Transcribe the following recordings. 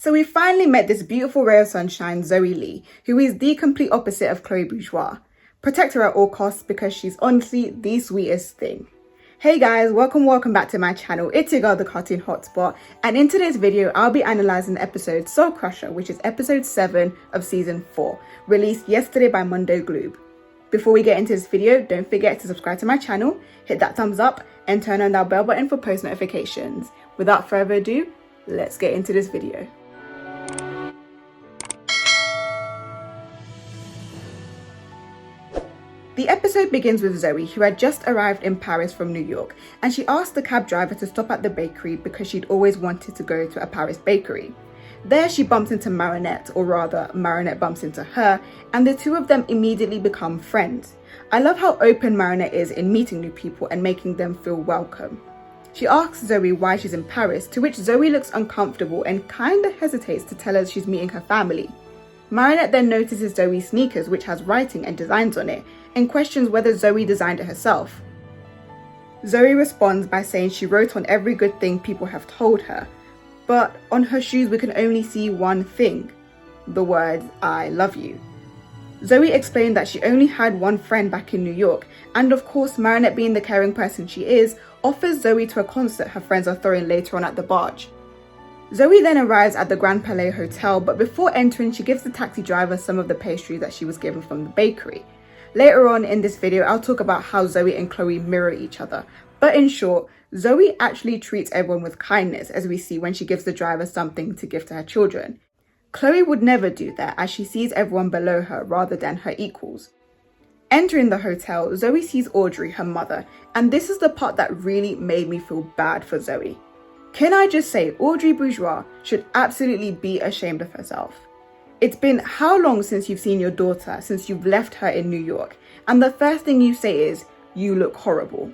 So we finally met this beautiful ray of sunshine, Zoe Lee, who is the complete opposite of Chloe Bourgeois. Protect her at all costs because she's honestly the sweetest thing. Hey guys, welcome back to my channel. It's your girl, the cartoon hotspot, and in today's video, I'll be analysing the episode Soul Crusher, which is episode 7 of season 4, released yesterday by Monday Gloob. Before we get into this video, don't forget to subscribe to my channel, hit that thumbs up, and turn on that bell button for post notifications. Without further ado, let's get into this video. The episode begins with Zoe, who had just arrived in Paris from New York, and she asked the cab driver to stop at the bakery because she'd always wanted to go to a Paris bakery. There she bumps into Marinette, or rather, Marinette bumps into her, and the two of them immediately become friends. I love how open Marinette is in meeting new people and making them feel welcome. She asks Zoe why she's in Paris, to which Zoe looks uncomfortable and kinda hesitates to tell her she's meeting her family. Marinette then notices Zoe's sneakers, which has writing and designs on it, and questions whether Zoe designed it herself. Zoe responds by saying she wrote on every good thing people have told her, but on her shoes we can only see one thing, the words, "I love you." Zoe explained that she only had one friend back in New York, and of course Marinette, being the caring person she is, offers Zoe to a concert her friends are throwing later on at the barge. Zoe then arrives at the Grand Palais Hotel, but before entering she gives the taxi driver some of the pastries that she was given from the bakery. Later on in this video, I'll talk about how Zoe and Chloe mirror each other. But in short, Zoe actually treats everyone with kindness, as we see when she gives the driver something to give to her children. Chloe would never do that, as she sees everyone below her rather than her equals. Entering the hotel, Zoe sees Audrey, her mother, and this is the part that really made me feel bad for Zoe. Can I just say, Audrey Bourgeois should absolutely be ashamed of herself. It's been how long since you've seen your daughter, since you've left her in New York, and the first thing you say is, "You look horrible."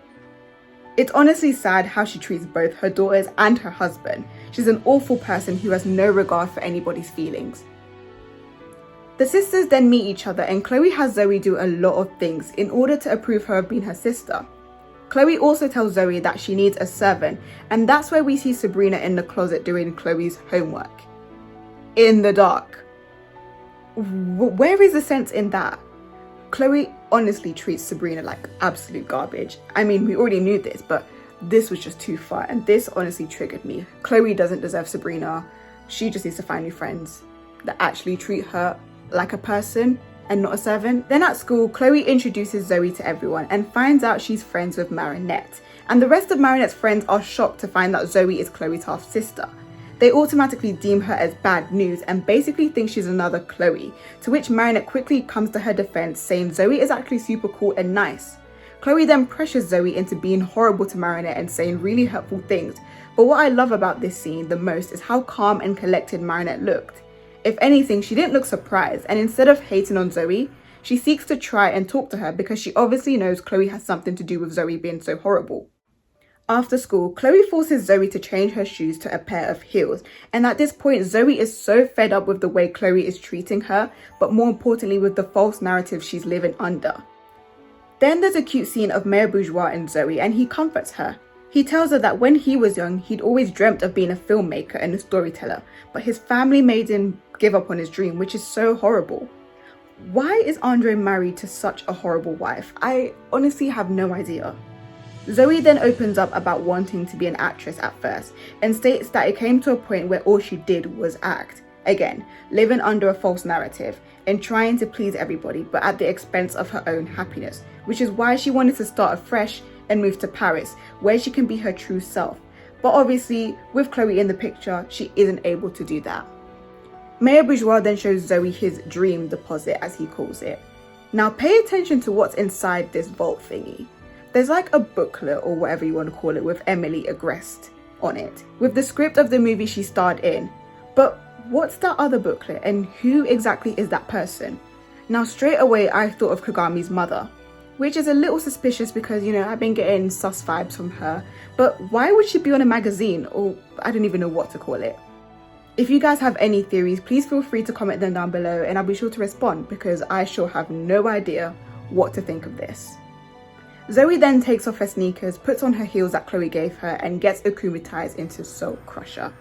It's honestly sad how she treats both her daughters and her husband. She's an awful person who has no regard for anybody's feelings. The sisters then meet each other, and Chloe has Zoe do a lot of things in order to approve her of being her sister. Chloe also tells Zoe that she needs a servant, and that's where we see Sabrina in the closet doing Chloe's homework. In the dark. Where is the sense in that? Chloe honestly treats Sabrina like absolute garbage. I mean, we already knew this, but this was just too far, and this honestly triggered me. Chloe doesn't deserve Sabrina. She just needs to find new friends that actually treat her like a person and not a servant. Then at school, Chloe introduces Zoe to everyone and finds out she's friends with Marinette. And the rest of Marinette's friends are shocked to find that Zoe is Chloe's half-sister. They automatically deem her as bad news and basically think she's another Chloe, to which Marinette quickly comes to her defense, saying Zoe is actually super cool and nice. Chloe then pressures Zoe into being horrible to Marinette and saying really hurtful things, but what I love about this scene the most is how calm and collected Marinette looked. If anything, she didn't look surprised, and instead of hating on Zoe, she seeks to try and talk to her because she obviously knows Chloe has something to do with Zoe being so horrible. After school, Chloe forces Zoe to change her shoes to a pair of heels, and at this point Zoe is so fed up with the way Chloe is treating her, but more importantly with the false narrative she's living under. Then there's a cute scene of Mayor Bourgeois and Zoe, and he comforts her. He tells her that when he was young, he'd always dreamt of being a filmmaker and a storyteller, but his family made him give up on his dream, which is so horrible. Why is Andre married to such a horrible wife? I honestly have no idea. Zoe then opens up about wanting to be an actress at first and states that it came to a point where all she did was act. Again, living under a false narrative and trying to please everybody, but at the expense of her own happiness, which is why she wanted to start afresh and move to Paris, where she can be her true self. But obviously, with Chloe in the picture, she isn't able to do that. Mayor Bourgeois then shows Zoe his dream deposit, as he calls it. Now pay attention to what's inside this vault thingy. There's like a booklet, or whatever you want to call it, with Emily Agreste on it, with the script of the movie she starred in. But what's that other booklet, and who exactly is that person? Now straight away I thought of Kagami's mother, which is a little suspicious because, you know, I've been getting sus vibes from her. But why would she be on a magazine, or I don't even know what to call it? If you guys have any theories, please feel free to comment them down below and I'll be sure to respond, because I sure have no idea what to think of this. Zoe then takes off her sneakers, puts on her heels that Chloe gave her, and gets akumatized into Soul Crusher.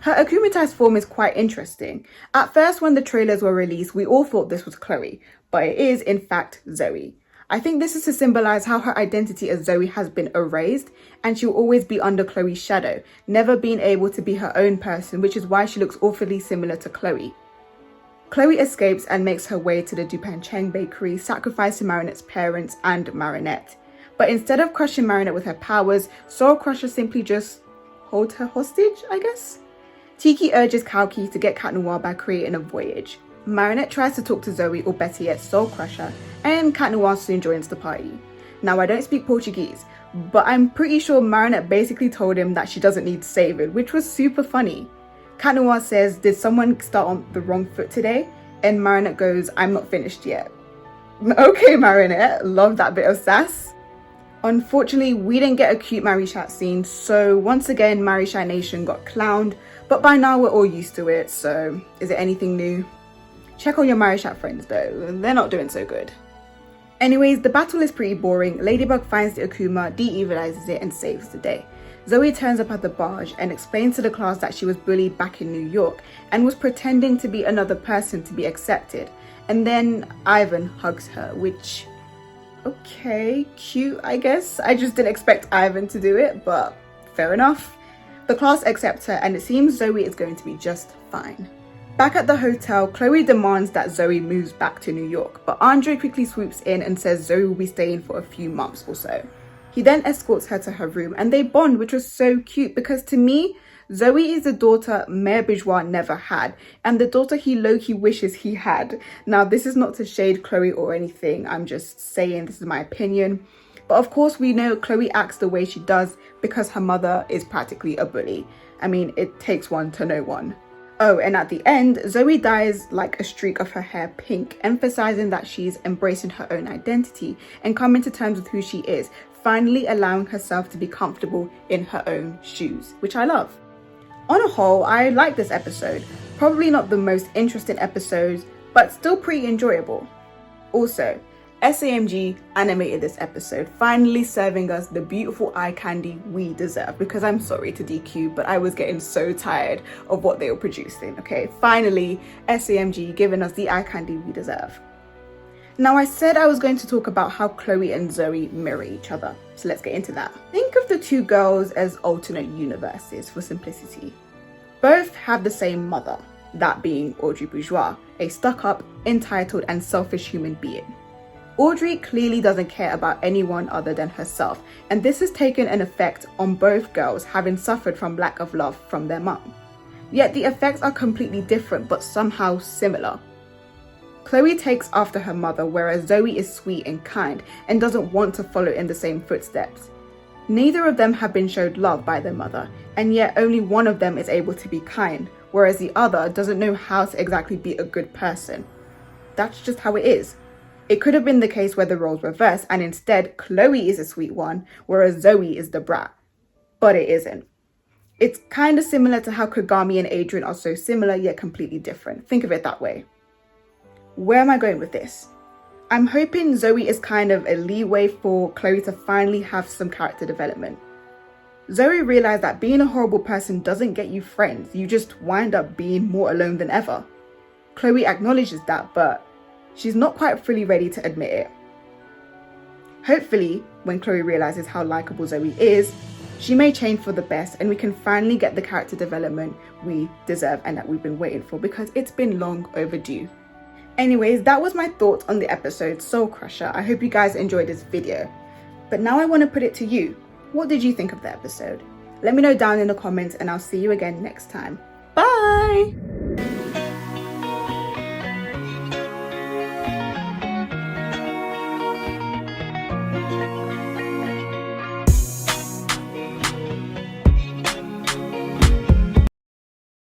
Her akumatized form is quite interesting. At first, when the trailers were released, we all thought this was Chloe, but it is in fact Zoe. I think this is to symbolize how her identity as Zoe has been erased and she'll always be under Chloe's shadow, never being able to be her own person, which is why she looks awfully similar to Chloe. Chloe escapes and makes her way to the Dupancheng bakery, sacrificing Marinette's parents and Marinette. But instead of crushing Marinette with her powers, Soul Crusher simply just holds her hostage, I guess? Tiki urges Kalki to get Cat Noir by creating a voyage. Marinette tries to talk to Zoe, or better yet Soul Crusher, and Cat Noir soon joins the party. Now I don't speak Portuguese, but I'm pretty sure Marinette basically told him that she doesn't need saving, which was super funny. Cat Noir says, "Did someone start on the wrong foot today?" And Marinette goes, "I'm not finished yet." Okay, Marinette, love that bit of sass. Unfortunately, we didn't get a cute Marishat scene, so once again Marishat Nation got clowned, but by now we're all used to it, so is it anything new? Check on your Marishat friends though, they're not doing so good. Anyways, the battle is pretty boring. Ladybug finds the Akuma, de-evilizes it and saves the day. Zoe turns up at the barge and explains to the class that she was bullied back in New York and was pretending to be another person to be accepted. And then Ivan hugs her, which, okay, cute I guess. I just didn't expect Ivan to do it, but fair enough. The class accepts her and it seems Zoe is going to be just fine. Back at the hotel, Chloe demands that Zoe moves back to New York, but Andre quickly swoops in and says Zoe will be staying for a few months or so. He then escorts her to her room and they bond, which was so cute because to me, Zoe is the daughter Mayor Bourgeois never had and the daughter he low-key wishes he had. Now, this is not to shade Chloe or anything, I'm just saying this is my opinion. But of course we know Chloe acts the way she does because her mother is practically a bully. I mean, it takes one to know one. Oh, and at the end, Zoe dyes like a streak of her hair pink, emphasizing that she's embracing her own identity and coming to terms with who she is, finally allowing herself to be comfortable in her own shoes, which I love. On a whole, I like this episode. Probably not the most interesting episodes, but still pretty enjoyable. Also, SAMG animated this episode, finally serving us the beautiful eye candy we deserve, because I'm sorry to DQ, but I was getting so tired of what they were producing, okay? Finally, SAMG giving us the eye candy we deserve. Now, I said I was going to talk about how Chloe and Zoe mirror each other, so let's get into that. Think of the two girls as alternate universes for simplicity. Both have the same mother, that being Audrey Bourgeois, a stuck-up, entitled and selfish human being. Audrey clearly doesn't care about anyone other than herself, and this has taken an effect on both girls having suffered from lack of love from their mum. Yet the effects are completely different but somehow similar. Chloe takes after her mother, whereas Zoe is sweet and kind and doesn't want to follow in the same footsteps. Neither of them have been showed love by their mother, and yet only one of them is able to be kind, whereas the other doesn't know how to exactly be a good person. That's just how it is. It could have been the case where the roles reverse and instead Chloe is a sweet one, whereas Zoe is the brat. But it isn't. It's kind of similar to how Kagami and Adrian are so similar yet completely different. Think of it that way. Where am I going with this? I'm hoping Zoe is kind of a leeway for Chloe to finally have some character development. Zoe realized that being a horrible person doesn't get you friends, you just wind up being more alone than ever. Chloe acknowledges that, but she's not quite fully ready to admit it. Hopefully, when Chloe realizes how likable Zoe is, she may change for the best and we can finally get the character development we deserve and that we've been waiting for because it's been long overdue. Anyways, that was my thoughts on the episode Soul Crusher. I hope you guys enjoyed this video. But now I want to put it to you. What did you think of the episode? Let me know down in the comments and I'll see you again next time. Bye!